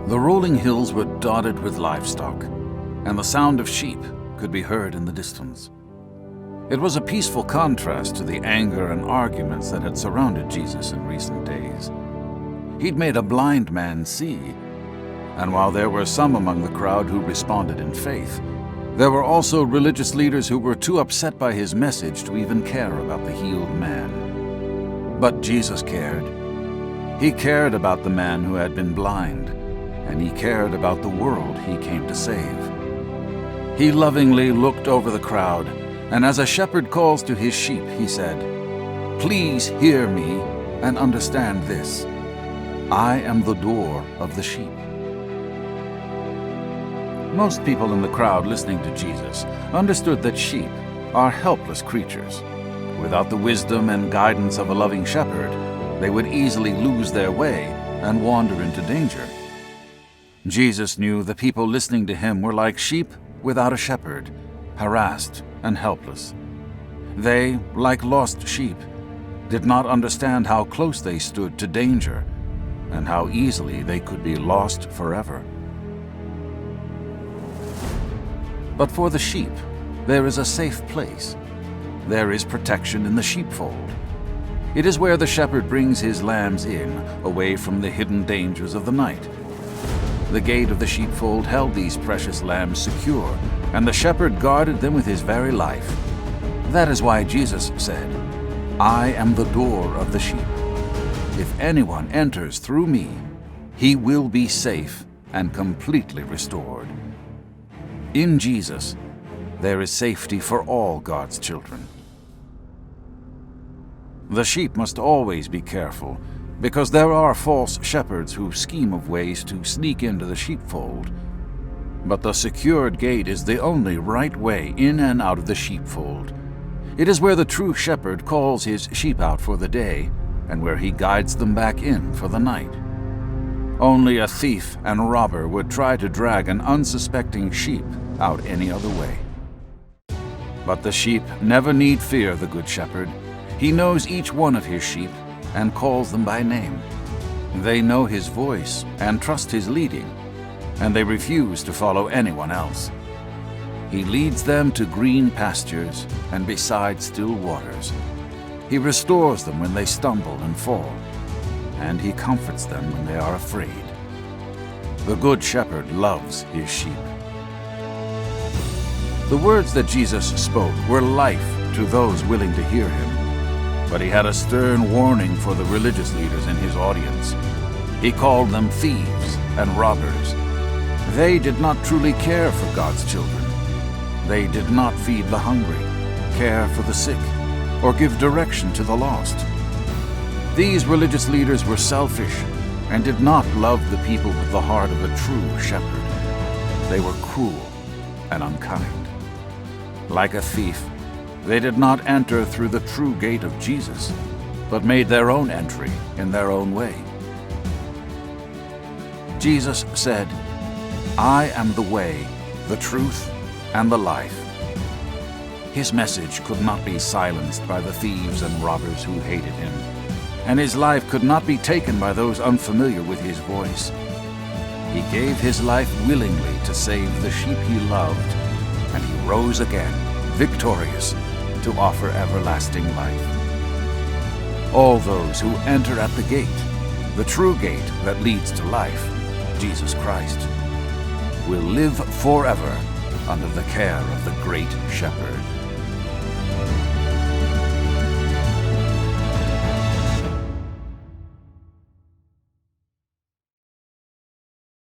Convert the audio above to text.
The rolling hills were dotted with livestock, and the sound of sheep could be heard in the distance. It was a peaceful contrast to the anger and arguments that had surrounded Jesus in recent days. He'd made a blind man see, and while there were some among the crowd who responded in faith, there were also religious leaders who were too upset by his message to even care about the healed man. But Jesus cared. He cared about the man who had been blind, and he cared about the world he came to save. He lovingly looked over the crowd, and as a shepherd calls to his sheep, he said, "Please hear me and understand this. I am the door of the sheep." Most people in the crowd listening to Jesus understood that sheep are helpless creatures. Without the wisdom and guidance of a loving shepherd, they would easily lose their way and wander into danger. Jesus knew the people listening to him were like sheep without a shepherd, harassed and helpless. They, like lost sheep, did not understand how close they stood to danger and how easily they could be lost forever. But for the sheep, there is a safe place. There is protection in the sheepfold. It is where the shepherd brings his lambs in, away from the hidden dangers of the night. The gate of the sheepfold held these precious lambs secure, and the shepherd guarded them with his very life. That is why Jesus said, "I am the door of the sheep. If anyone enters through me, he will be safe and completely restored." In Jesus, there is safety for all God's children. The sheep must always be careful, because there are false shepherds who scheme of ways to sneak into the sheepfold. But the secured gate is the only right way in and out of the sheepfold. It is where the true shepherd calls his sheep out for the day, and where he guides them back in for the night. Only a thief and robber would try to drag an unsuspecting sheep out any other way. But the sheep never need fear the good shepherd. He knows each one of his sheep and calls them by name. They know his voice and trust his leading, and they refuse to follow anyone else. He leads them to green pastures and beside still waters. He restores them when they stumble and fall, and he comforts them when they are afraid. The good shepherd loves his sheep. The words that Jesus spoke were life to those willing to hear him, but he had a stern warning for the religious leaders in his audience. He called them thieves and robbers. They did not truly care for God's children. They did not feed the hungry, care for the sick, or give direction to the lost. These religious leaders were selfish and did not love the people with the heart of a true shepherd. They were cruel and unkind. Like a thief, they did not enter through the true gate of Jesus, but made their own entry in their own way. Jesus said, "I am the way, the truth, and the life." His message could not be silenced by the thieves and robbers who hated him, and his life could not be taken by those unfamiliar with his voice. He gave his life willingly to save the sheep he loved, and he rose again, victorious, to offer everlasting life. All those who enter at the gate, the true gate that leads to life, Jesus Christ, will live forever under the care of the great shepherd.